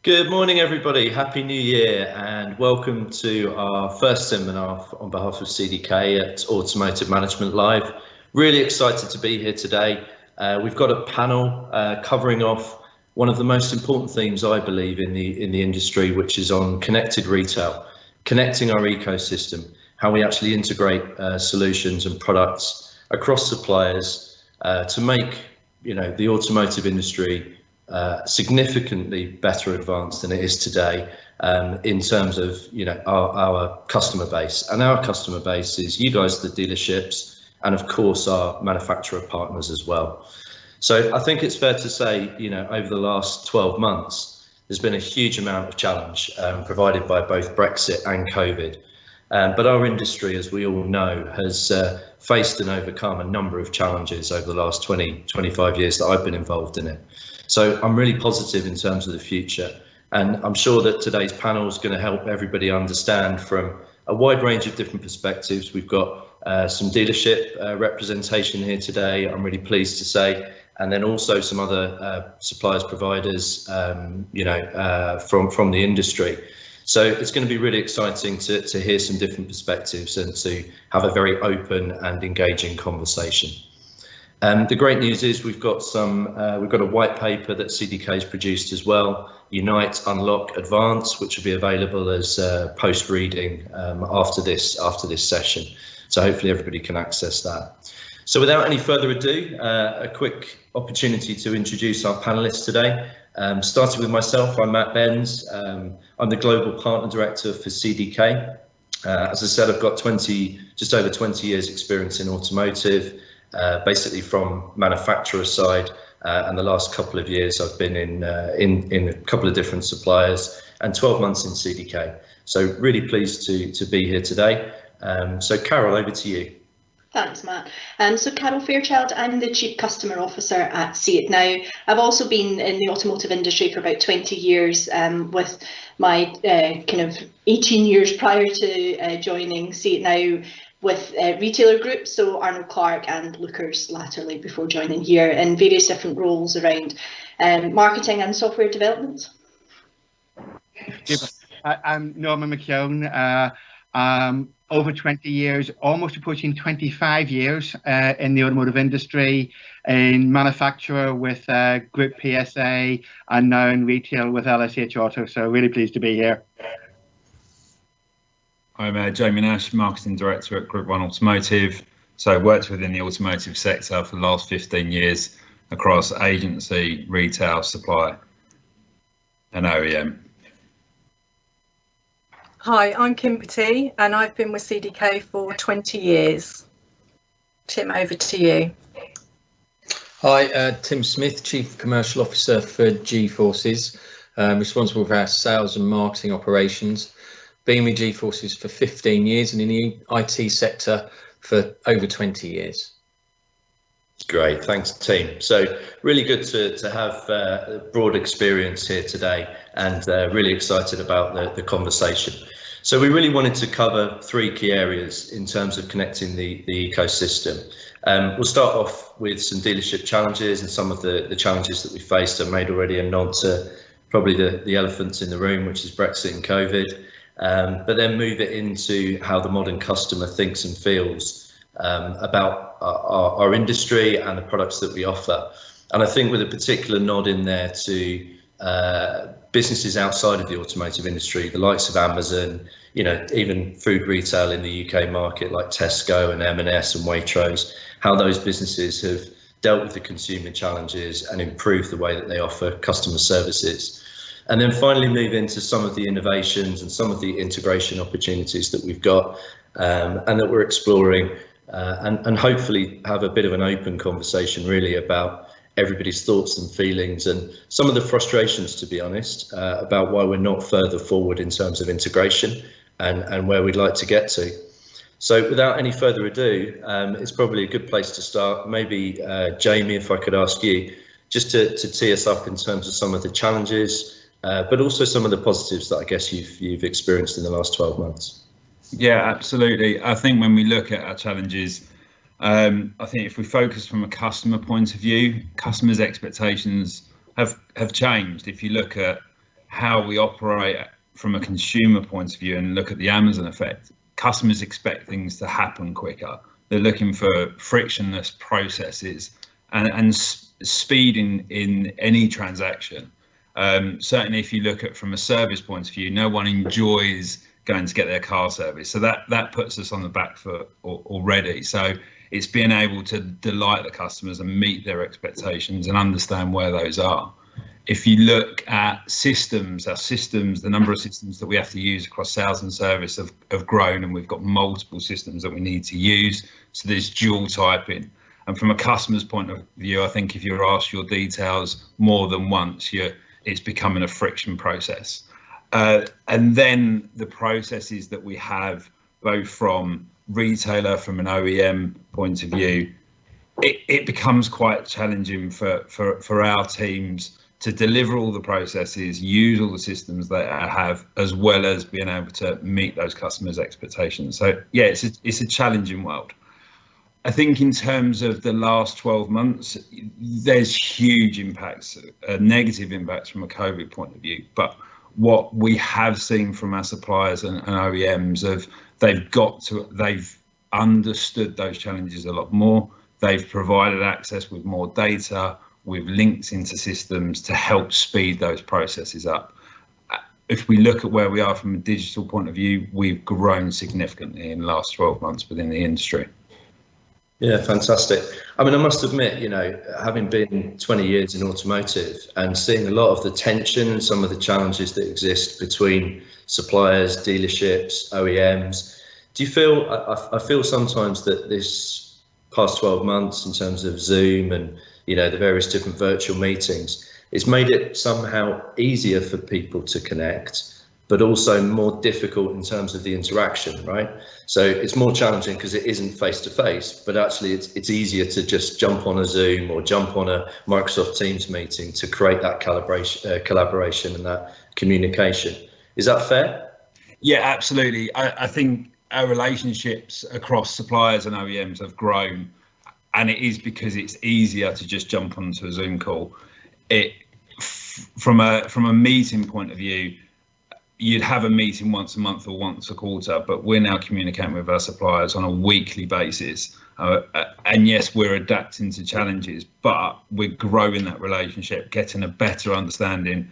Good morning, everybody. Happy New Year and welcome to our first seminar on behalf of CDK at Automotive Management Live. Really excited to be here today. We've got a panel covering off one of the most important themes, I believe, in the industry, which is on connected retail, connecting our ecosystem, how we actually integrate solutions and products across suppliers to make, the automotive industry significantly better advanced than it is today in terms of our customer base. And our customer base is you guys, the dealerships, and of course our manufacturer partners as well. So I think it's fair to say, over the last 12 months, there's been a huge amount of challenge provided by both Brexit and COVID. But our industry, as we all know, has faced and overcome a number of challenges over the last 25 years that I've been involved in it. So I'm really positive in terms of the future, and I'm sure that today's panel is going to help everybody understand from a wide range of different perspectives. We've got some dealership representation here today, I'm really pleased to say, and then also some other suppliers, providers, from the industry. So it's going to be really exciting to hear some different perspectives and to have a very open and engaging conversation. The great news is we've got a white paper that CDK has produced as well, Unite, Unlock, Advance, which will be available as post reading after this session. So hopefully everybody can access that. So without any further ado, a quick opportunity to introduce our panelists today. Starting with myself, I'm Matt Benz. I'm the Global Partner Director for CDK. As I said, I've got just over 20 years experience in automotive. Basically from manufacturer side, and the last couple of years I've been in a couple of different suppliers and 12 months in CDK. So really pleased to be here today. So Carol, over to you. Thanks, Matt. So Carol Fairchild, I'm the Chief Customer Officer at See It Now. I've also been in the automotive industry for about 20 years with my kind of 18 years prior to joining See It Now with retailer groups, so Arnold Clark and Lookers latterly before joining here, in various different roles around marketing and software development. I'm Norman McKeown. Over 20 years, almost approaching 25 years in the automotive industry, in manufacturer with Group PSA, and now in retail with LSH Auto. So really pleased to be here. I'm Jamie Nash, Marketing Director at Group 1 Automotive. So I've worked within the automotive sector for the last 15 years across agency, retail, supply and OEM. Hi, I'm Kim Petit and I've been with CDK for 20 years. Tim, over to you. Hi, Tim Smith, Chief Commercial Officer for G-Forces, responsible for our sales and marketing operations. Been with G-Forces for 15 years and in the IT sector for over 20 years. Great, thanks team. So really good to have broad experience here today and really excited about the conversation. So we really wanted to cover three key areas in terms of connecting the ecosystem. We'll start off with some dealership challenges and some of the challenges that we faced. I made already a nod to probably the elephants in the room, which is Brexit and COVID. But then move it into how the modern customer thinks and feels about our industry and the products that we offer. And I think with a particular nod in there to businesses outside of the automotive industry, the likes of Amazon, even food retail in the UK market like Tesco and M&S and Waitrose, how those businesses have dealt with the consumer challenges and improved the way that they offer customer services. And then finally move into some of the innovations and some of the integration opportunities that we've got and that we're exploring and hopefully have a bit of an open conversation really about everybody's thoughts and feelings and some of the frustrations, to be honest, about why we're not further forward in terms of integration and where we'd like to get to. So without any further ado, it's probably a good place to start. Maybe Jamie, if I could ask you just to tee us up in terms of some of the challenges, but also some of the positives that I guess you've experienced in the last 12 months. Yeah, absolutely. I think when we look at our challenges, I think if we focus from a customer point of view, customers' expectations have changed. If you look at how we operate from a consumer point of view and look at the Amazon effect, customers expect things to happen quicker. They're looking for frictionless processes and speed in any transaction. Certainly, if you look at from a service point of view, no one enjoys going to get their car serviced. So that puts us on the back foot already. So it's being able to delight the customers and meet their expectations and understand where those are. If you look at systems, our systems, the number of systems that we have to use across sales and service have grown, and we've got multiple systems that we need to use. So there's dual typing. And from a customer's point of view, I think if you're asked your details more than once, it's becoming a friction process. And then the processes that we have, both from retailer, from an OEM point of view, it becomes quite challenging for our teams to deliver all the processes, use all the systems they have, as well as being able to meet those customers' expectations. So yeah, it's a challenging world. I think in terms of the last 12 months, there's huge impacts, negative impacts from a COVID point of view. But what we have seen from our suppliers and OEMs, they've understood those challenges a lot more. They've provided access with more data, with links into systems to help speed those processes up. If we look at where we are from a digital point of view, we've grown significantly in the last 12 months within the industry. Yeah, fantastic. I mean, I must admit, having been 20 years in automotive and seeing a lot of the tension and some of the challenges that exist between suppliers, dealerships, OEMs, do you feel, I feel sometimes that this past 12 months in terms of Zoom and, the various different virtual meetings, it's made it somehow easier for people to connect, but also more difficult in terms of the interaction, right? So it's more challenging because it isn't face-to-face, but actually it's easier to just jump on a Zoom or jump on a Microsoft Teams meeting to create that collaboration and that communication. Is that fair? Yeah, absolutely. I think our relationships across suppliers and OEMs have grown, and it is because it's easier to just jump onto a Zoom call. From a meeting point of view, you'd have a meeting once a month or once a quarter, but we're now communicating with our suppliers on a weekly basis. And yes, we're adapting to challenges, but we're growing that relationship, getting a better understanding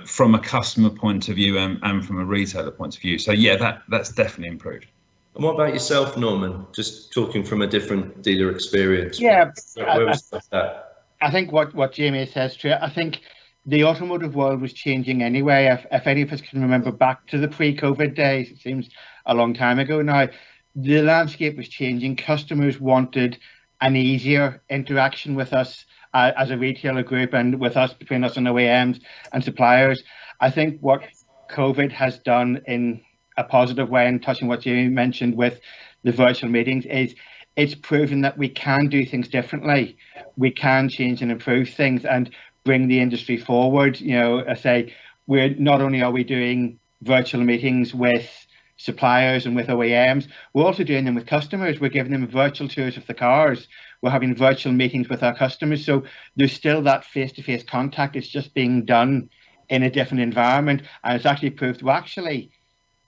from a customer point of view and from a retailer point of view. So yeah, that's definitely improved. And what about yourself, Norman? Just talking from a different dealer experience. Yeah, where was that? I think what Jamie says true. I think the automotive world was changing anyway. If any of us can remember back to the pre-COVID days, it seems a long time ago now, the landscape was changing. Customers wanted an easier interaction with us as a retailer group and with us, between us and OEMs and suppliers. I think what COVID has done in a positive way, and touching what Jamie mentioned with the virtual meetings, is it's proven that we can do things differently. We can change and improve things and bring the industry forward. I say, we're not only are we doing virtual meetings with suppliers and with OEMs, we're also doing them with customers. We're giving them virtual tours of the cars. We're having virtual meetings with our customers. So there's still that face-to-face contact. It's just being done in a different environment. And it's actually proved, well, actually,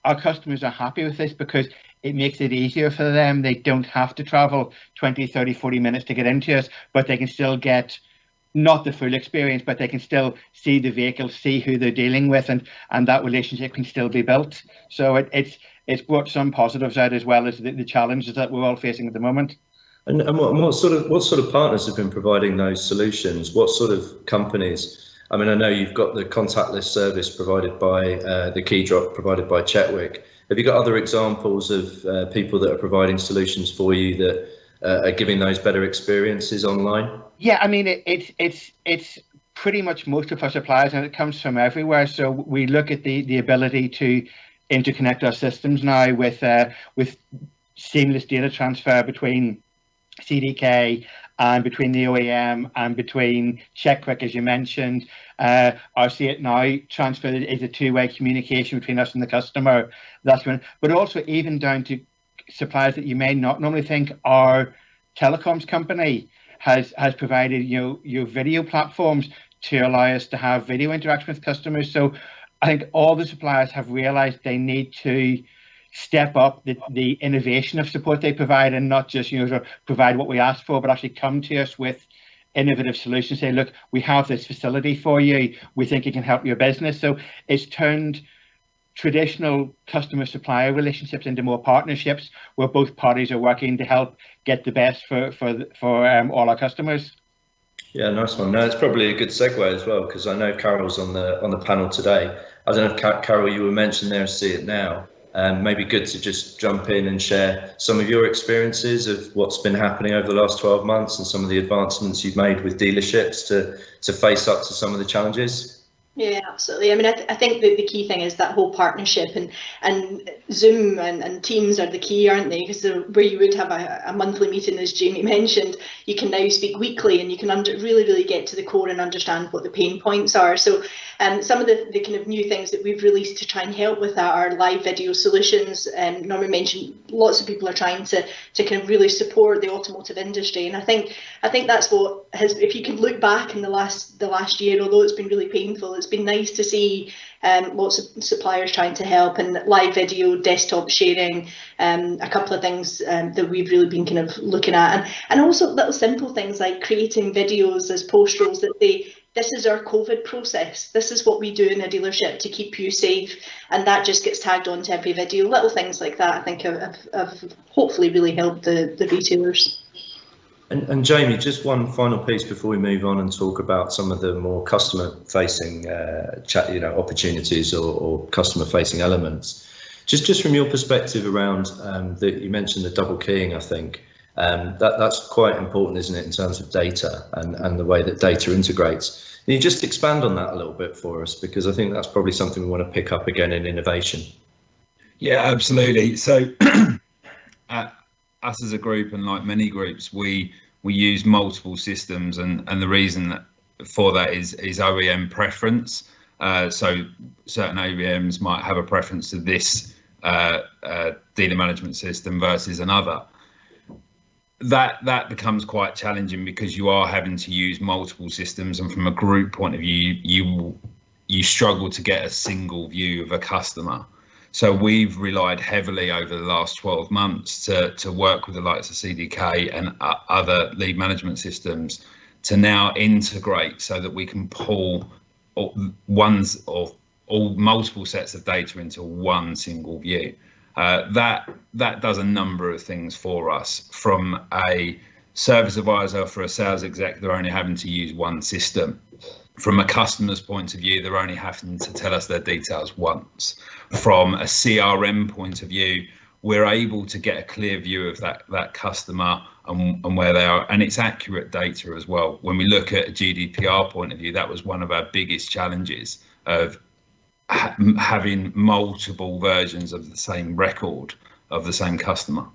our customers are happy with this because it makes it easier for them. They don't have to travel 20, 30, 40 minutes to get into us, but they can still get not the full experience, but they can still see the vehicle, see who they're dealing with, and that relationship can still be built. So it's brought some positives out, as well as the challenges that we're all facing at the moment. And what sort of partners have been providing those solutions? What sort of companies? I mean, I know you've got the contactless service provided by the key drop provided by Chetwick. Have you got other examples of people that are providing solutions for you that are giving those better experiences online? Yeah, I mean, it's pretty much most of our suppliers, and it comes from everywhere. So we look at the ability to interconnect our systems now with seamless data transfer between CDK and between the OEM and between Chetwick, as you mentioned. Our See It Now transfer is a two-way communication between us and the customer. But also even down to suppliers that you may not normally think. Our telecoms company has provided your video platforms to allow us to have video interaction with customers. So I think all the suppliers have realized they need to step up the innovation of support they provide, and not just, sort of provide what we asked for, but actually come to us with innovative solutions. Say, look, we have this facility for you. We think it can help your business. So it's turned traditional customer-supplier relationships into more partnerships where both parties are working to help get the best for all our customers. Yeah, nice one. No, it's probably a good segue as well, because I know Carol's on the panel today. I don't know if Carol, you were mentioned there, See It Now. Maybe good to just jump in and share some of your experiences of what's been happening over the last 12 months and some of the advancements you've made with dealerships to face up to some of the challenges. Yeah, absolutely. I mean, I think that the key thing is that whole partnership, and Zoom and Teams are the key, aren't they? Because where you would have a monthly meeting, as Jamie mentioned, you can now speak weekly, and you can really get to the core and understand what the pain points are. So some of the kind of new things that we've released to try and help with that are live video solutions. Norman mentioned lots of people are trying to kind of really support the automotive industry, and I think that's what has, if you can look back in the last year, although it's been really painful, it's been nice to see lots of suppliers trying to help, and live video, desktop sharing, a couple of things that we've really been kind of looking at, and also little simple things like creating videos as post rolls that this is our COVID process. This is what we do in a dealership to keep you safe, and that just gets tagged onto every video. Little things like that, I think, have hopefully really helped the retailers. And Jamie, just one final piece before we move on and talk about some of the more customer-facing opportunities or customer-facing elements. Just from your perspective around you mentioned the double keying, I think that's quite important, isn't it, in terms of data and the way that data integrates. Can you just expand on that a little bit for us, because I think that's probably something we want to pick up again in innovation. Yeah, absolutely. So us as a group, and like many groups, we use multiple systems, and the reason for that is OEM preference. So certain OEMs might have a preference to this dealer management system versus another. That becomes quite challenging because you are having to use multiple systems, and from a group point of view, you struggle to get a single view of a customer. So we've relied heavily over the last 12 months to work with the likes of CDK and other lead management systems to now integrate so that we can pull multiple sets of data into one single view. That does a number of things for us. From a service advisor for a sales exec, they're only having to use one system. From a customer's point of view, they're only having to tell us their details once. From a CRM point of view, we're able to get a clear view of that customer and where they are, and it's accurate data as well. When we look at a GDPR point of view, that was one of our biggest challenges of having multiple versions of the same record of the same customer.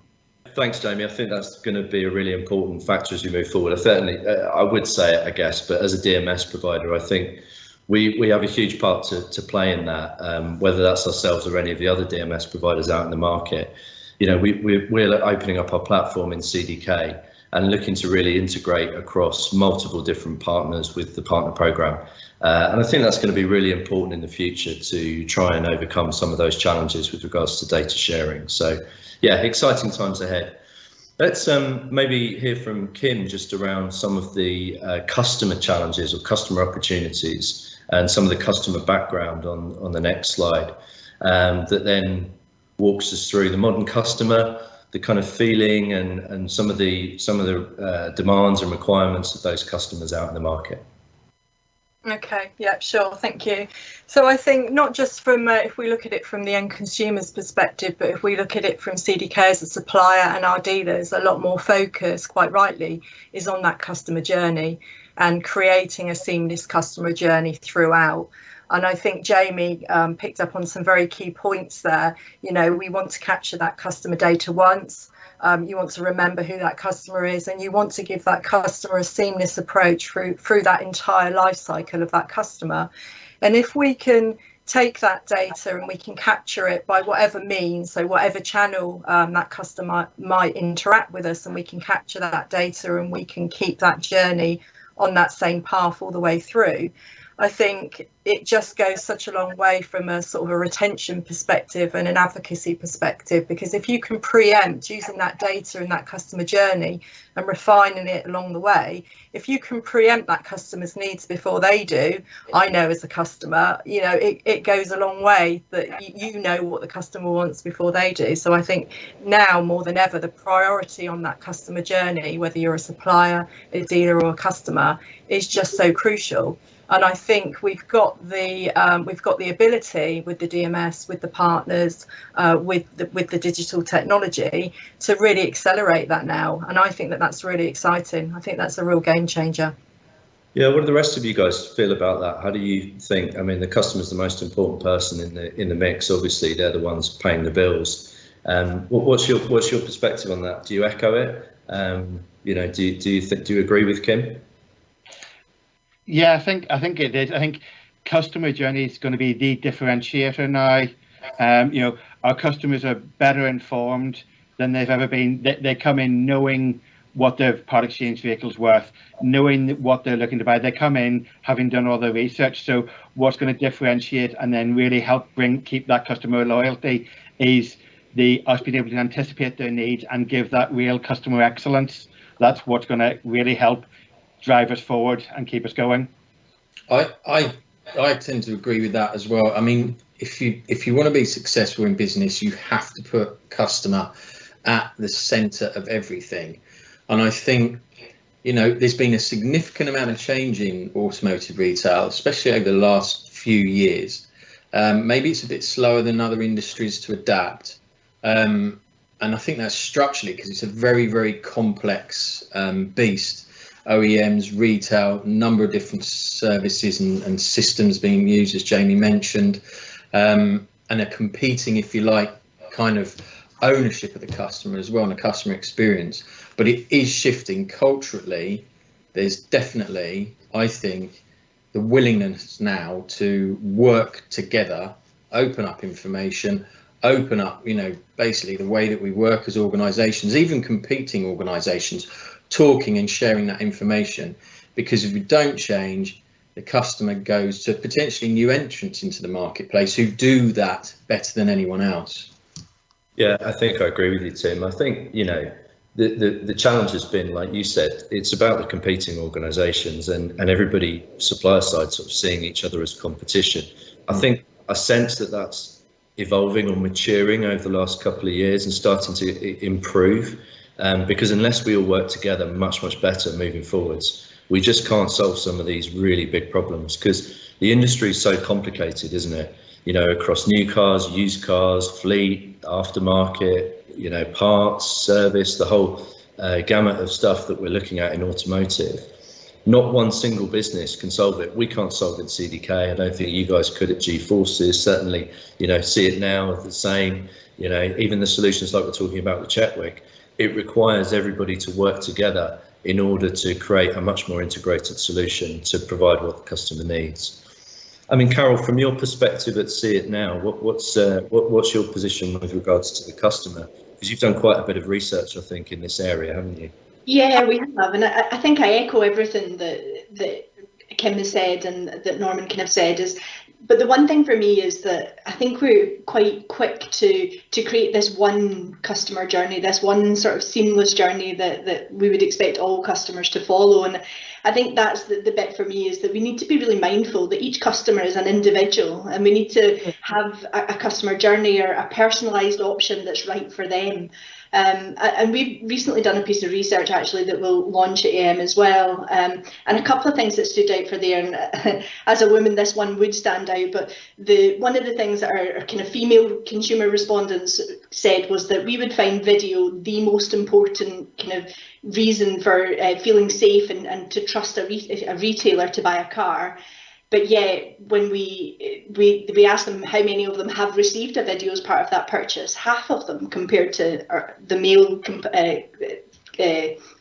Thanks, Jamie. I think that's going to be a really important factor as we move forward. I would say it, I guess, but as a DMS provider, I think we have a huge part to play in that, whether that's ourselves or any of the other DMS providers out in the market. We're opening up our platform in CDK and looking to really integrate across multiple different partners with the partner program. And I think that's going to be really important in the future to try and overcome some of those challenges with regards to data sharing. So yeah, exciting times ahead. Let's maybe hear from Kim just around some of the customer challenges or customer opportunities and some of the customer background on the next slide, that then walks us through the modern customer, the kind of feeling and some of the demands and requirements of those customers out in the market. Okay, yeah, sure, thank you. So I think not just from, if we look at it from the end consumer's perspective, but if we look at it from CDK as a supplier and our dealers, a lot more focus, quite rightly, is on that customer journey and creating a seamless customer journey throughout. And I think Jamie picked up on some very key points there. We want to capture that customer data once. You want to remember who that customer is, and you want to give that customer a seamless approach through that entire life cycle of that customer. And if we can take that data and we can capture it by whatever means, so whatever channel that customer might interact with us, and we can capture that data and we can keep that journey on that same path all the way through. I think it just goes such a long way from a sort of a retention perspective and an advocacy perspective, because if you can preempt using that data and that customer journey and refining it along the way, if you can preempt that customer's needs before they do, I know as a customer, you know, it goes a long way that you know what the customer wants before they do. So I think now more than ever, the priority on that customer journey, whether you're a supplier, a dealer or a customer, is just so crucial. And I think we've got the ability with the DMS, with the partners, with the digital technology to really accelerate that now. And I think that that's really exciting. I think that's a real game changer. Yeah, what do the rest of you guys feel about that? How do you think? I mean, the customer's the most important person in the mix. Obviously, they're the ones paying the bills. What's your perspective on that? Do you echo it? You know, do you agree with Kim? Yeah, I think it is. I think customer journey is going to be the differentiator now. You know, our customers are better informed than they've ever been. They come in knowing what their part exchange vehicle's worth, knowing what they're looking to buy. They come in having done all the research. So what's going to differentiate and then really help keep that customer loyalty is us being able to anticipate their needs and give that real customer excellence. That's what's going to really help drive us forward and keep us going. I tend to agree with that as well. I mean, if you want to be successful in business, you have to put customer at the centre of everything. And I think, you know, there's been a significant amount of change in automotive retail, especially over the last few years. Maybe it's a bit slower than other industries to adapt. And I think that's structurally because it's a very, very complex beast. OEMs, retail, number of different services and systems being used, as Jamie mentioned, and are competing, if you like, kind of ownership of the customer as well and the customer experience. But it is shifting culturally. There's definitely, I think, the willingness now to work together, open up information, open up, you know, basically the way that we work as organisations, even competing organisations, talking and sharing that information, because if we don't change, the customer goes to potentially new entrants into the marketplace who do that better than anyone else. Yeah, I think I agree with you, Tim. I think, you know, the challenge has been, like you said, it's about the competing organisations and everybody supplier side sort of seeing each other as competition. I think I sense that that's evolving or maturing over the last couple of years and starting to improve. Because unless we all work together much better moving forwards, we just can't solve some of these really big problems, because the industry is so complicated, isn't it? You know, across new cars, used cars, fleet, aftermarket, you know, parts, service, the whole gamut of stuff that we're looking at in automotive. Not one single business can solve it. We can't solve it at CDK. I don't think you guys could at G-Forces. Certainly, you know, See It Now are the same. You know, even the solutions like we're talking about with Chetwick, it requires everybody to work together in order to create a much more integrated solution to provide what the customer needs. I mean, Carol, from your perspective at See It Now, what's your position with regards to the customer? Because you've done quite a bit of research, I think, in this area, haven't you? Yeah, we have, and I think I echo everything that Kim has said and that Norman kind of said. But the one thing for me is that I think we're quite quick to create this one customer journey, this one sort of seamless journey that we would expect all customers to follow. And I think that's the bit for me, is that we need to be really mindful that each customer is an individual, and we need to have a customer journey or a personalised option that's right for them. And we've recently done a piece of research actually that we'll launch at AM as well, and a couple of things that stood out for there, and as a woman this one would stand out, but one of the things that our kind of female consumer respondents said was that we would find video the most important kind of reason for feeling safe and to trust a retailer to buy a car. But yet, when we asked them how many of them have received a video as part of that purchase, half of them compared to the male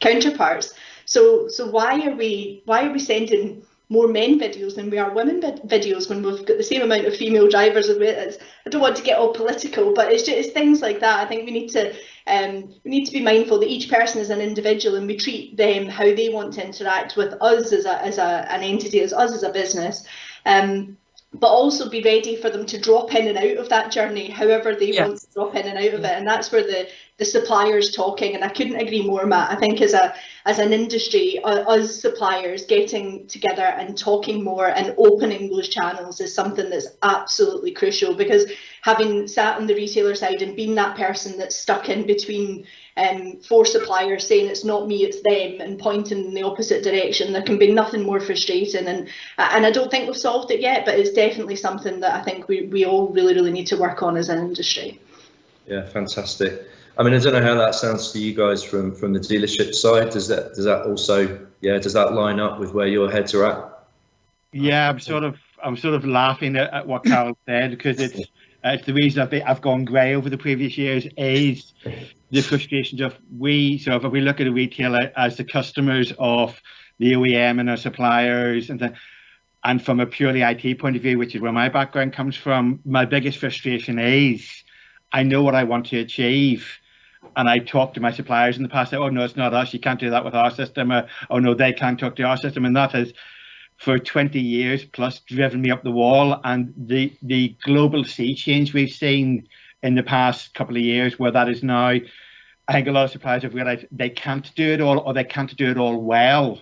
counterparts. So why are we sending more men videos than we are women videos when we've got the same amount of female drivers. I don't want to get all political, but it's things like that. I think we need to be mindful that each person is an individual, and we treat them how they want to interact with us as an entity, as us as a business. But also be ready for them to drop in and out of that journey, however they want to drop in and out of it. And that's where the suppliers talking, and I couldn't agree more, Matt. I think as an industry, us suppliers getting together and talking more and opening those channels is something that's absolutely crucial, because having sat on the retailer side and been that person that's stuck in between four suppliers saying it's not me, it's them, and pointing in the opposite direction, there can be nothing more frustrating. And I don't think we've solved it yet, but it's definitely something that I think we all really, really need to work on as an industry. Yeah, fantastic. I mean, I don't know how that sounds to you guys from the dealership side. Does that also, does that line up with where your heads are at? Yeah, I'm sort of laughing at what Carol said, because it's the reason I've gone grey over the previous years is the frustrations of if we look at a retailer as the customers of the OEM and our suppliers, and from a purely IT point of view, which is where my background comes from, my biggest frustration is I know what I want to achieve, and I talk to my suppliers in the past, oh no, it's not us, you can't do that with our system, or oh no, they can't talk to our system, and that has for 20 years plus driven me up the wall. And the global sea change we've seen in the past couple of years, where that is now, I think a lot of suppliers have realized they can't do it all, or they can't do it all well,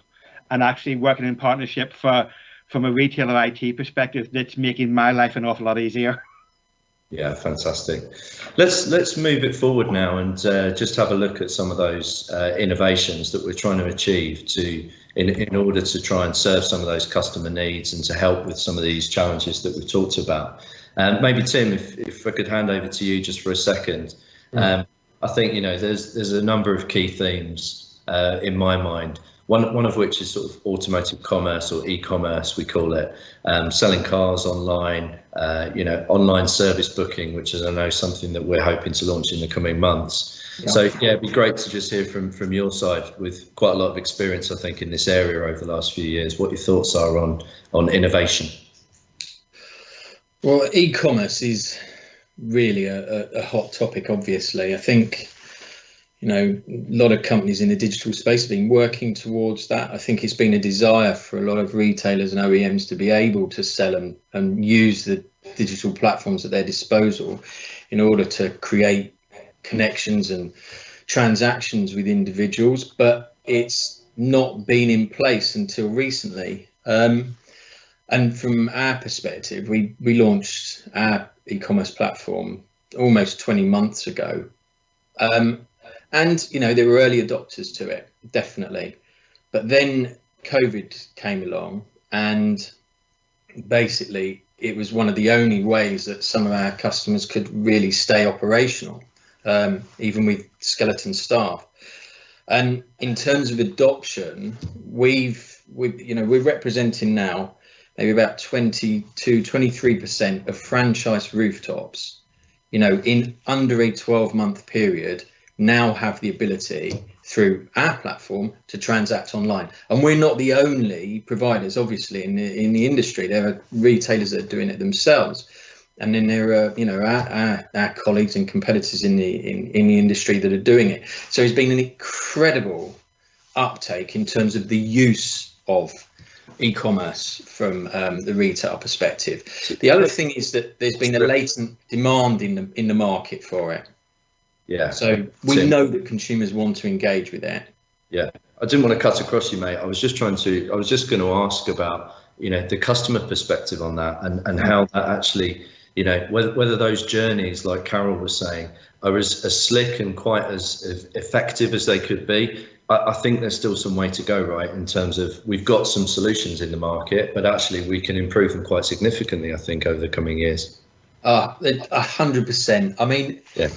and actually working in partnership from a retailer IT perspective, that's making my life an awful lot easier. Yeah, fantastic. Let's move it forward now and just have a look at some of those innovations that we're trying to achieve in order to try and serve some of those customer needs and to help with some of these challenges that we've talked about. Maybe Tim, if I could hand over to you just for a second. I think there's a number of key themes in my mind. One of which is sort of automotive commerce, or e-commerce we call it, selling cars online, online service booking, which is I know something that we're hoping to launch in the coming months. Yeah. So it'd be great to just hear from your side, with quite a lot of experience I think in this area over the last few years, what your thoughts are on innovation. Well, e-commerce is really a hot topic, obviously. I think a lot of companies in the digital space have been working towards that. I think it's been a desire for a lot of retailers and OEMs to be able to sell and use the digital platforms at their disposal in order to create connections and transactions with individuals, but it's not been in place until recently. And from our perspective, we launched our e-commerce platform almost 20 months ago. And, there were early adopters to it, definitely. But then COVID came along, and basically it was one of the only ways that some of our customers could really stay operational, even with skeleton staff. And in terms of adoption, we're representing now maybe about 23% of franchise rooftops, in under a 12-month period, now have the ability through our platform to transact online. And we're not the only providers, obviously, in the industry. There are retailers that are doing it themselves, and then there are our colleagues and competitors in the industry that are doing it. So it's been an incredible uptake in terms of the use of e-commerce from the retail perspective. The other thing is that there's been a latent demand in the market for it. Yeah. So we know that consumers want to engage with that. Yeah. I didn't want to cut across you, mate. I was just going to ask about, the customer perspective on that, and how that actually, whether those journeys, like Carol was saying, are as slick and quite as effective as they could be. I think there's still some way to go, right, in terms of we've got some solutions in the market, but actually we can improve them quite significantly, I think, over the coming years. 100%. I mean, yeah.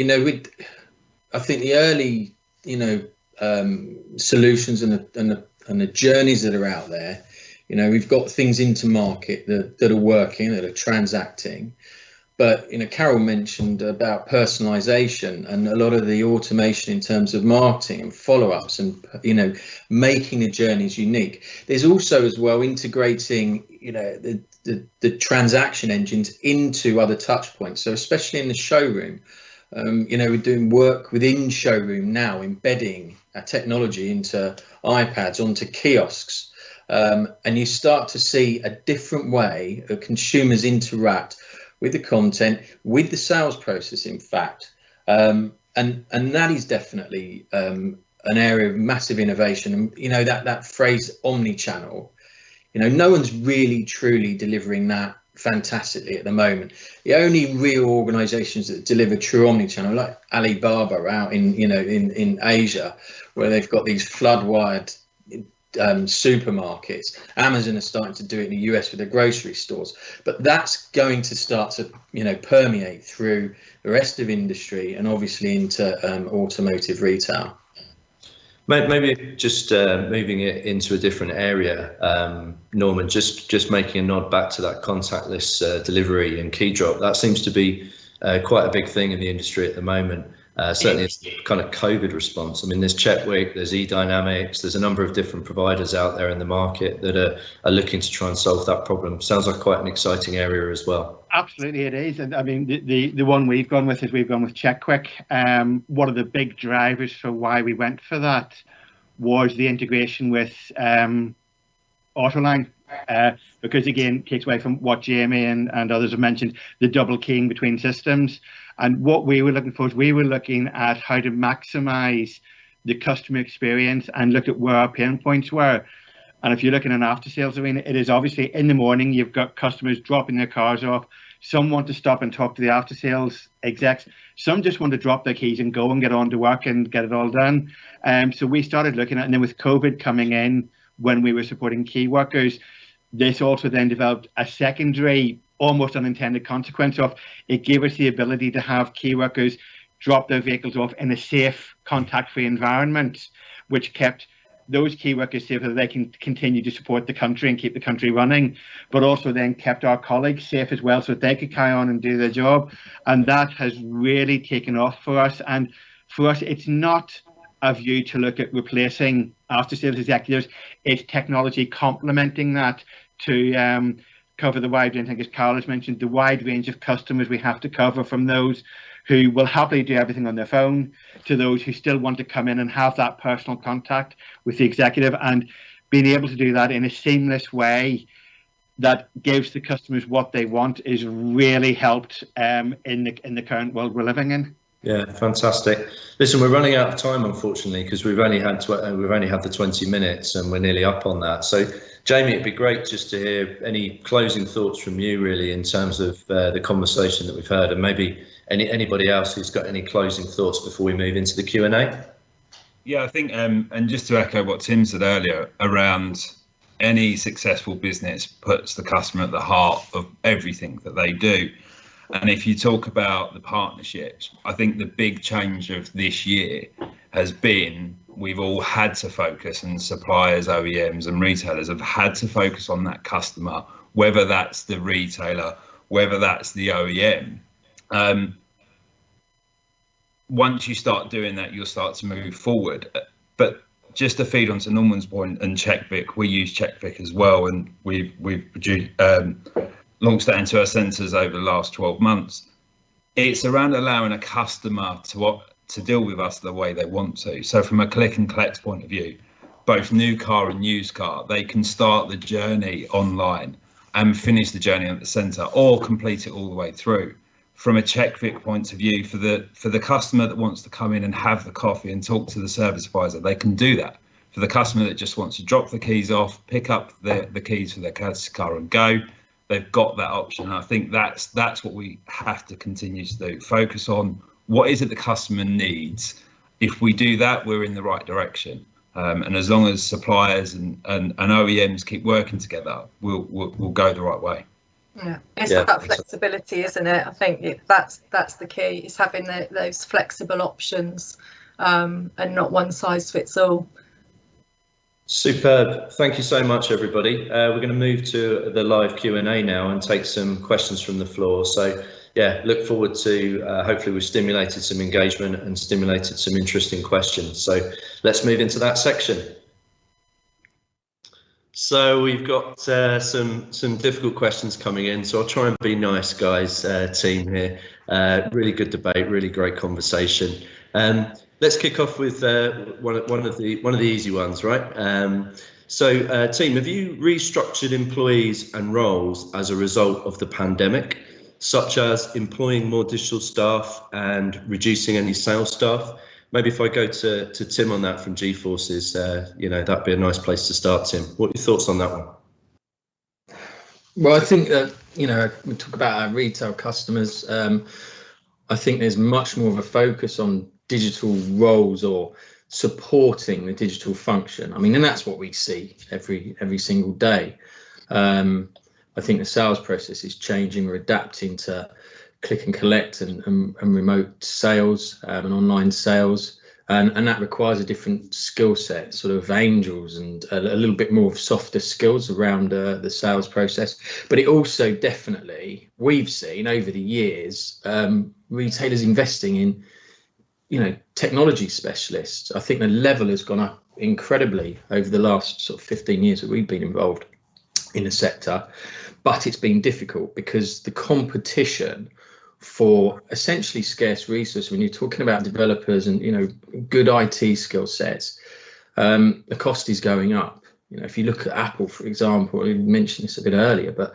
I think the early, solutions and the journeys that are out there, we've got things into market that are working, that are transacting, But Carol mentioned about personalization and a lot of the automation in terms of marketing and follow-ups and making the journeys unique. There's also as well integrating the transaction engines into other touch points. So especially in the showroom, we're doing work within showroom now, embedding technology into iPads, onto kiosks, and you start to see a different way that consumers interact with the content, with the sales process, in fact, and that is definitely an area of massive innovation. And that phrase omni-channel, no one's really truly delivering that fantastically at the moment. The only real organisations that deliver true omni-channel, like Alibaba out in Asia, where they've got these flood-wired supermarkets. Amazon is starting to do it in the US with their grocery stores, but that's going to start to permeate through the rest of industry and obviously into automotive retail. Maybe just moving it into a different area, Norman, just making a nod back to that contactless delivery and key drop. That seems to be quite a big thing in the industry at the moment. Certainly it's the kind of COVID response. I mean, there's Checkwick, there's eDynamics, there's a number of different providers out there in the market that are looking to try and solve that problem. Sounds like quite an exciting area as well. Absolutely, it is. And I mean, the one we've gone with Checkwick. One of the big drivers for why we went for that was the integration with Autoline. Because again, takes away from what Jamie and others have mentioned, the double keying between systems. And what we were looking for is we were looking at how to maximize the customer experience and look at where our pain points were. And if you look in an after sales arena, it is obviously in the morning, you've got customers dropping their cars off. Some want to stop and talk to the after sales execs. Some just want to drop their keys and go and get on to work and get it all done. So we started looking at, and then with COVID coming in, when we were supporting key workers, this also then developed a secondary, almost unintended consequence of it gave us the ability to have key workers drop their vehicles off in a safe, contact-free environment, which kept those key workers safe so that they can continue to support the country and keep the country running, but also then kept our colleagues safe as well so that they could carry on and do their job. And that has really taken off for us. And for us, it's not a view to look at replacing after sales executives. It's technology complementing that to cover the wide range. I think, as Carl has mentioned, the wide range of customers we have to cover, from those who will happily do everything on their phone to those who still want to come in and have that personal contact with the executive, and being able to do that in a seamless way that gives the customers what they want is really helped in the current world we're living in. Yeah, fantastic. Listen, we're running out of time, unfortunately, because we've only had the 20 minutes and we're nearly up on that. So, Jamie, it'd be great just to hear any closing thoughts from you, really, in terms of the conversation that we've heard, and maybe anybody else who's got any closing thoughts before we move into the Q&A. Yeah, I think, and just to echo what Tim said earlier, around any successful business puts the customer at the heart of everything that they do. And if you talk about the partnerships, I think the big change of this year has been we've all had to focus, and suppliers, OEMs and retailers have had to focus on that customer, whether that's the retailer, whether that's the OEM. Once you start doing that, you'll start to move forward. But just to feed onto Norman's point, and Checkvic, we use Checkvic as well, and we've produced launched that into our centres over the last 12 months. It's around allowing a customer to deal with us the way they want to. So from a click and collect point of view, both new car and used car, they can start the journey online and finish the journey at the centre, or complete it all the way through. From a Checkvic point of view, for the customer that wants to come in and have the coffee and talk to the service advisor, they can do that. For the customer that just wants to drop the keys off, pick up the keys for their courtesy car and go, they've got that option. And I think that's what we have to continue to do. Focus on what is it the customer needs. If we do that, we're in the right direction. And as long as suppliers and OEMs keep working together, we'll go the right way. Yeah, it's that flexibility, isn't it? I think that's the key, is having those flexible options and not one size fits all. Superb. Thank you so much, everybody. We're going to move to the live Q&A now and take some questions from the floor. So yeah, look forward to hopefully we've stimulated some engagement and stimulated some interesting questions. So let's move into that section. So we've got some difficult questions coming in, so I'll try and be nice, guys. Team here, really good debate, really great conversation. Let's kick off with one of the easy ones, right? So team, have you restructured employees and roles as a result of the pandemic, such as employing more digital staff and reducing any sales staff? Maybe if I go to Tim on that from G-Forces, that'd be a nice place to start, Tim. What are your thoughts on that one? Well, I think that, we talk about our retail customers. I think there's much more of a focus on digital roles or supporting the digital function. I mean, and that's what we see every single day. I think the sales process is changing. We're adapting to click and collect and remote sales and online sales, and that requires a different skill set, sort of angels and a little bit more of softer skills around the sales process. But it also definitely, we've seen over the years, retailers investing in technology specialists. I think the level has gone up incredibly over the last sort of 15 years that we've been involved in the sector, but it's been difficult because the competition for essentially scarce resources, when you're talking about developers and good IT skill sets, the cost is going up. If you look at Apple, for example, I mentioned this a bit earlier, but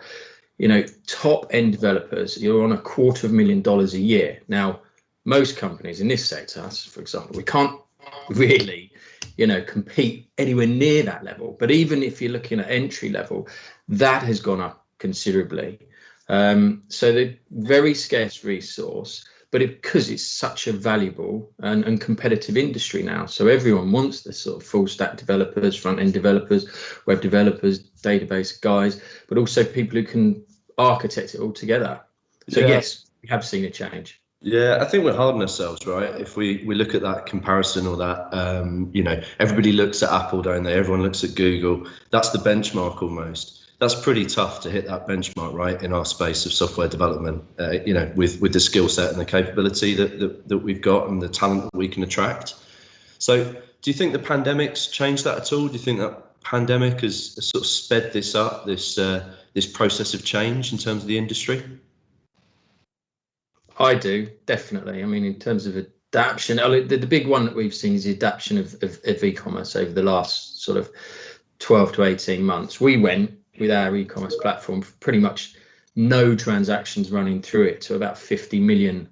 top end developers, you're on $250,000 a year. Now, most companies in this sector, for example, we can't really compete anywhere near that level. But even if you're looking at entry level, that has gone up considerably. So the very scarce resource, but because it's such a valuable and competitive industry now, so everyone wants the sort of full stack developers, front end developers, web developers, database guys, but also people who can architect it all together. So yes, we have seen a change. Yeah, I think we're hard on ourselves, right? If we look at that comparison or that, everybody looks at Apple, don't they? Everyone looks at Google. That's the benchmark almost. That's pretty tough to hit that benchmark, right, in our space of software development, with the skill set and the capability that we've got and the talent that we can attract. So do you think the pandemic's changed that at all? Do you think that pandemic has sort of sped this up, this process of change in terms of the industry? I do, definitely. I mean, in terms of adaptation, the big one that we've seen is the adaptation of e-commerce over the last sort of 12 to 18 months. We went with our e-commerce platform, pretty much no transactions running through it, to about 50 million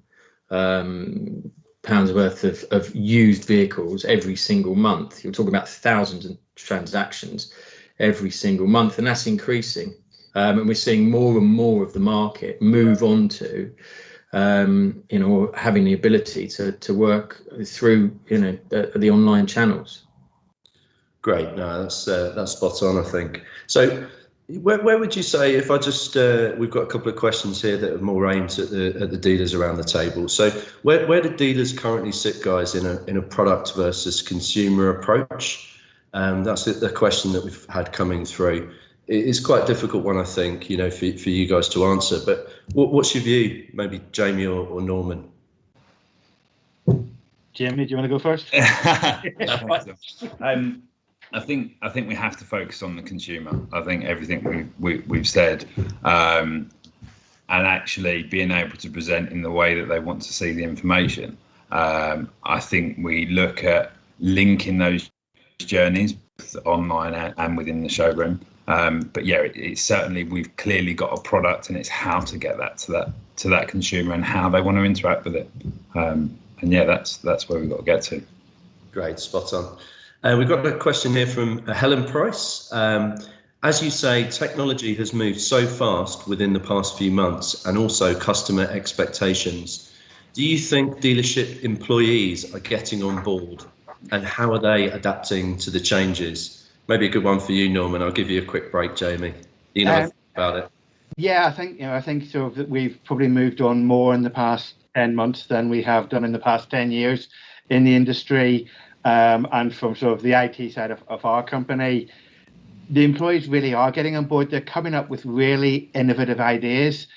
pounds worth of used vehicles every single month. You're talking about thousands of transactions every single month, and that's increasing. And we're seeing more and more of the market move on to having the ability to work through the online channels. Great, no, that's spot on, I think. So where would you say, if I just we've got a couple of questions here that are more aimed at the dealers around the table. So where do dealers currently sit, guys, in a product versus consumer approach? That's the question that we've had coming through. It's quite a difficult one, I think, for you guys to answer. But what's your view, maybe Jamie or Norman? Jamie, do you want to go first? I think we have to focus on the consumer. I think everything we've said, and actually being able to present in the way that they want to see the information. I think we look at linking those journeys online and within the showroom. But yeah, it's certainly, we've clearly got a product, and it's how to get that to that consumer and how they want to interact with it. And yeah, that's where we've got to get to. Great, spot on. We've got a question here from Helen Price. As you say, technology has moved so fast within the past few months, and also customer expectations. Do you think dealership employees are getting on board, and how are they adapting to the changes? Maybe a good one for you, Norman. I'll give you a quick break, Jamie. You know about it. Yeah, I think so that we've probably moved on more in the past 10 months than we have done in the past 10 years in the industry. And from sort of the IT side of our company, the employees really are getting on board. They're coming up with really innovative ideas.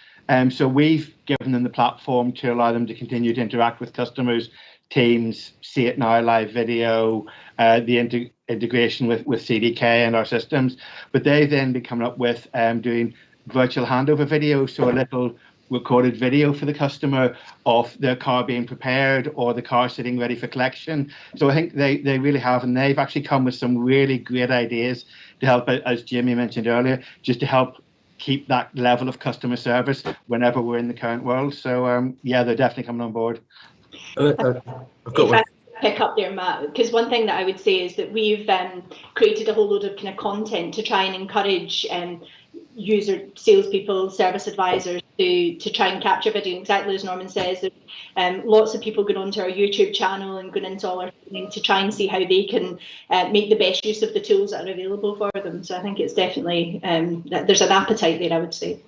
So we've given them the platform to allow them to continue to interact with customers, Teams, See It Now, live video, the integration with CDK and our systems. But they've then been coming up with doing virtual handover video, so a little recorded video for the customer of their car being prepared or the car sitting ready for collection. So I think they really have, and they've actually come with some really great ideas to help, as Jamie mentioned earlier, just to help keep that level of customer service whenever we're in the current world. So yeah, they're definitely coming on board. I've got one. Pick up there, Matt, because one thing that I would say is that we've created a whole load of kind of content to try and encourage user salespeople, service advisors to try and capture video. Exactly as Norman says, lots of people going onto our YouTube channel and going into all our training to try and see how they can make the best use of the tools that are available for them. So I think it's definitely there's an appetite there, I would say.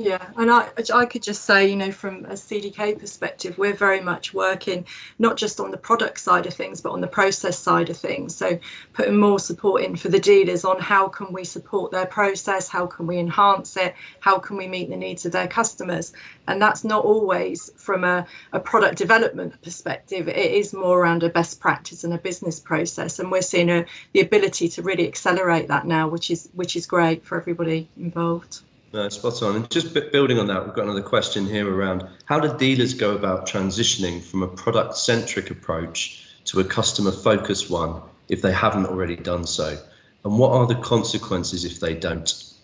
Yeah, and I could just say, you know, from a CDK perspective, we're very much working not just on the product side of things, but on the process side of things. So putting more support in for the dealers on how can we support their process, how can we enhance it, how can we meet the needs of their customers. And that's not always from a product development perspective. It is more around a best practice and a business process. And we're seeing the ability to really accelerate that now, which is great for everybody involved. No, spot on. And just building on that, we've got another question here around how do dealers go about transitioning from a product-centric approach to a customer-focused one if they haven't already done so? And what are the consequences if they don't?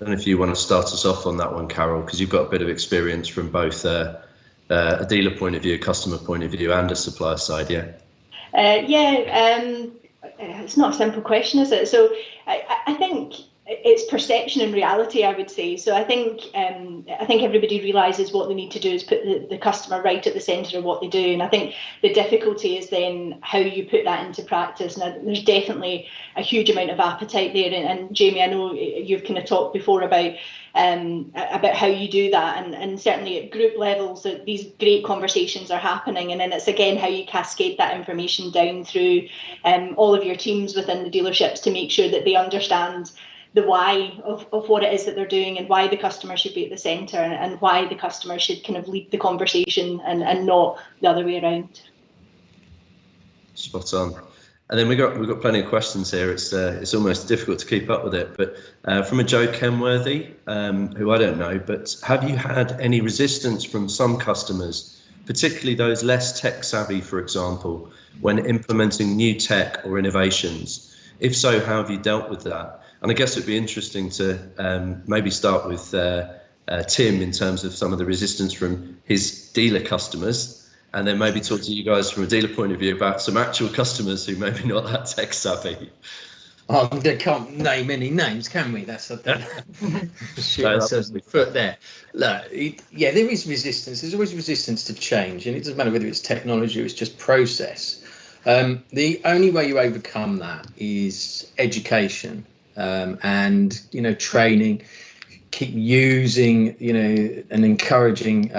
I don't know if you want to start us off on that one, Carol, because you've got a bit of experience from both a dealer point of view, a customer point of view, and a supplier side, yeah? It's not a simple question, is it? So I think it's perception and reality, I would say. So I think everybody realises what they need to do is put the customer right at the centre of what they do. And I think the difficulty is then how you put that into practice. Now, there's definitely a huge amount of appetite there. And Jamie, I know you've kind of talked before about how you do that. And certainly at group levels, these great conversations are happening. And then it's again how you cascade that information down through all of your teams within the dealerships to make sure that they understand the why of what it is that they're doing and why the customer should be at the centre and why the customer should kind of lead the conversation and not the other way around. Spot on. And then we've got plenty of questions here. It's almost difficult to keep up with it. But from a Joe Kenworthy, who I don't know, but have you had any resistance from some customers, particularly those less tech savvy, for example, when implementing new tech or innovations? If so, how have you dealt with that? And I guess it'd be interesting to maybe start with Tim in terms of some of the resistance from his dealer customers, and then maybe talk to you guys from a dealer point of view about some actual customers who maybe not that tech savvy. Oh, they can't name any names, can we? That's a shoot ourselves in the foot there. Look, yeah, there is resistance. There's always resistance to change, and it doesn't matter whether it's technology or it's just process. The only way you overcome that is education. And training, keep using and encouraging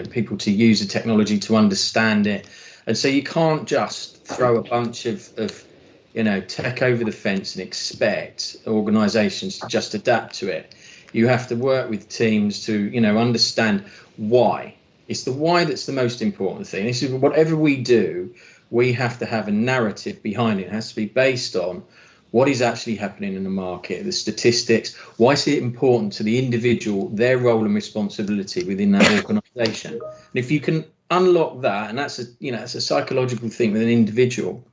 people to use the technology, to understand it. And so you can't just throw a bunch of tech over the fence and expect organizations to just adapt to it. You have to work with teams to understand why. It's the why that's the most important thing. This is whatever we do, we have to have a narrative behind it. It has to be based on what is actually happening in the market, the statistics, why is it important to the individual, their role and responsibility within that organisation. And if you can unlock that, and that's a psychological thing with an individual,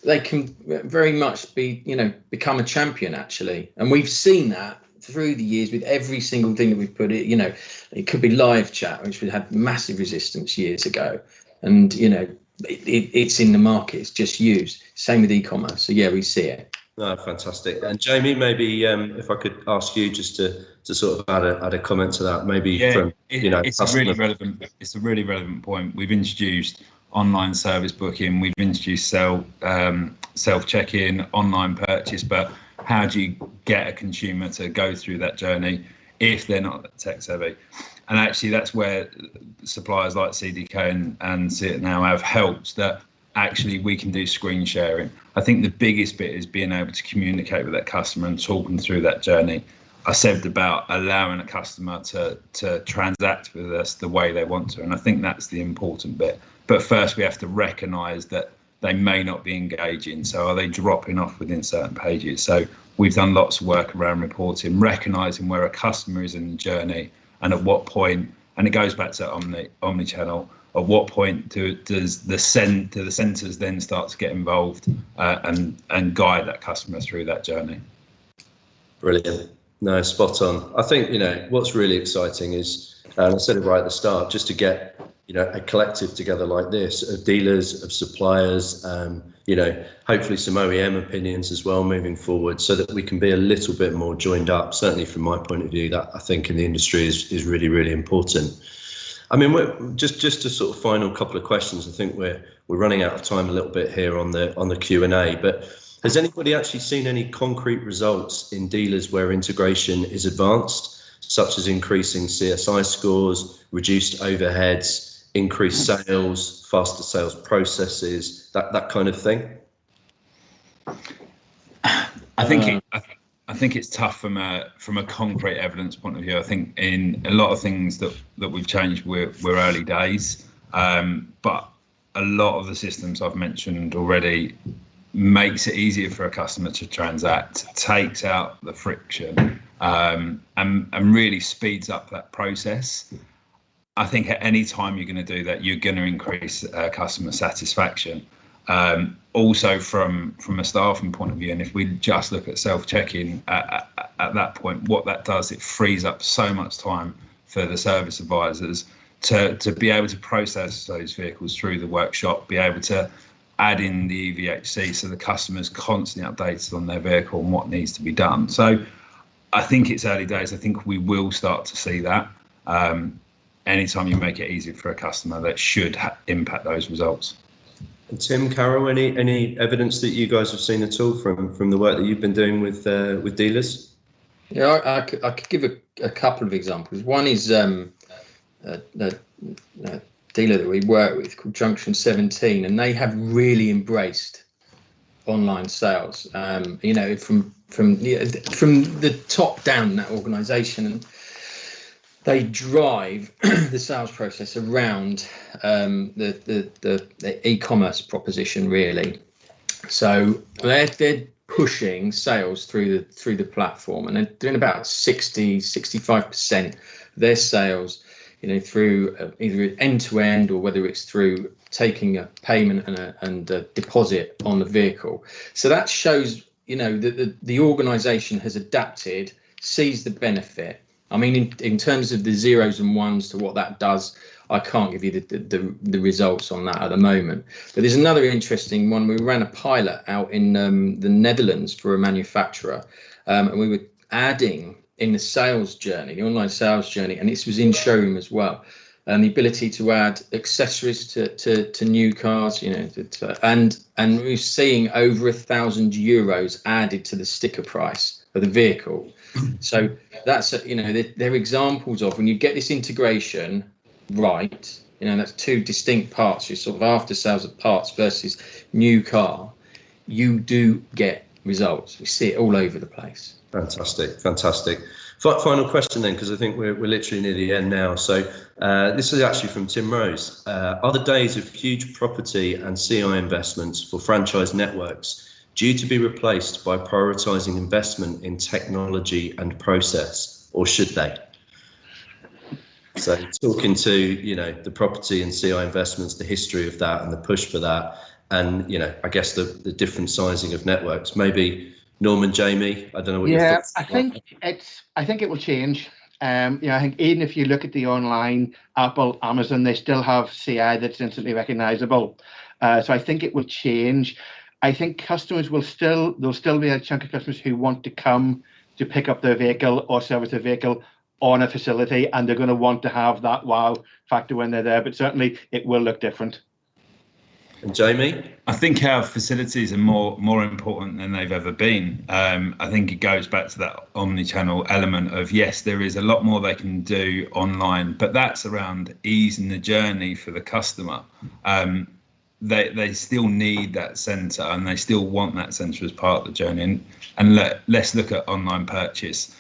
they can very much be, become a champion actually. And we've seen that through the years with every single thing that we've put it, it could be live chat, which we had massive resistance years ago. And, it's in the market, it's just used. Same with e-commerce. So yeah, we see it. Oh, fantastic. And Jamie, maybe if I could ask you just to sort of add a comment to that, maybe it's a really relevant point. We've introduced online service booking, we've introduced self check-in, online purchase, but how do you get a consumer to go through that journey if they're not tech savvy? And actually, that's where suppliers like CDK and See It Now have helped, that actually we can do screen sharing. I think the biggest bit is being able to communicate with that customer and talk them through that journey. I said about allowing a customer to transact with us the way they want to, and I think that's the important bit. But first we have to recognise that they may not be engaging. So are they dropping off within certain pages? So we've done lots of work around reporting, recognising where a customer is in the journey and at what point, and it goes back to omni-channel, at what point do the centres then start to get involved and guide that customer through that journey? Brilliant. No, spot on. I think, what's really exciting is, and I said it right at the start, just to get, a collective together like this of dealers, of suppliers, hopefully some OEM opinions as well moving forward, so that we can be a little bit more joined up. Certainly from my point of view, that I think in the industry is really, really important. I mean, we're just a sort of final couple of questions. I think we're running out of time a little bit here on the Q&A, but has anybody actually seen any concrete results in dealers where integration is advanced, such as increasing CSI scores, reduced overheads, increased sales, faster sales processes, that kind of thing? I think it's tough from a concrete evidence point of view. I think in a lot of things that we've changed, we're early days, but a lot of the systems I've mentioned already makes it easier for a customer to transact, takes out the friction, and really speeds up that process. I think at any time you're going to do that, you're going to increase customer satisfaction. Also from a staffing point of view, and if we just look at self-checking at that point, what that does, it frees up so much time for the service advisors to be able to process those vehicles through the workshop, be able to add in the EVHC so the customer's constantly updated on their vehicle and what needs to be done. So I think it's early days. I think we will start to see that. Anytime you make it easier for a customer, that should impact those results. And Tim, Carol, any evidence that you guys have seen at all from the work that you've been doing with dealers? Yeah, I could give a couple of examples. One is a dealer that we work with called Junction 17, and they have really embraced online sales. From the top down, that organisation, and they drive the sales process around the e-commerce proposition, really. So they're pushing sales through the platform, and they're doing about 65% of their sales, through either end to end, or whether it's through taking a payment and a deposit on the vehicle. So that shows, that the organisation has adapted, sees the benefit. I mean, in terms of the zeros and ones to what that does, I can't give you the results on that at the moment. But there's another interesting one. We ran a pilot out in the Netherlands for a manufacturer, and we were adding in the sales journey, the online sales journey, and this was in showroom as well, and the ability to add accessories to new cars, and we were seeing over €1,000 added to the sticker price of the vehicle. So that's they're examples of when you get this integration right. That's two distinct parts. Your sort of after sales of parts versus new car. You do get results. We see it all over the place. Fantastic. Final question then, because I think we're literally near the end now. So this is actually from Tim Rose. Are the days of huge property and CI investments for franchise networks due to be replaced by prioritising investment in technology and process, or should they? So talking to, the property and CI investments, the history of that and the push for that, and, I guess the different sizing of networks. Maybe Norman, Jamie, I don't know what your thoughts are. I think it will change. I think even if you look at the online, Apple, Amazon, they still have CI that's instantly recognisable. So I think it will change. I think customers there'll still be a chunk of customers who want to come to pick up their vehicle or service their vehicle on a facility, and they're going to want to have that wow factor when they're there, but certainly it will look different. And Jamie? I think our facilities are more important than they've ever been. I think it goes back to that omni-channel element of, yes, there is a lot more they can do online, but that's around easing the journey for the customer. They still need that centre, and they still want that centre as part of the journey. And let's look at online purchase.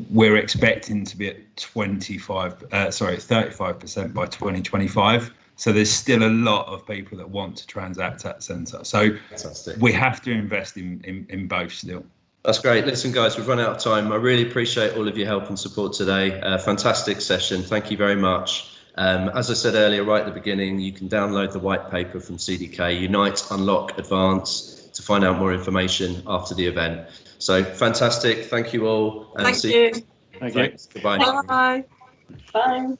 we're expecting to be at 35% by 2025. So there's still a lot of people that want to transact at centre. So Fantastic. We have to invest in both still. That's great. Listen, guys, we've run out of time. I really appreciate all of your help and support today. Fantastic session. Thank you very much. As I said earlier, right at the beginning, you can download the white paper from CDK, Unite, Unlock, Advance, to find out more information after the event. So fantastic. Thank you all. And Thank you. Thank you. Goodbye. Bye. Bye.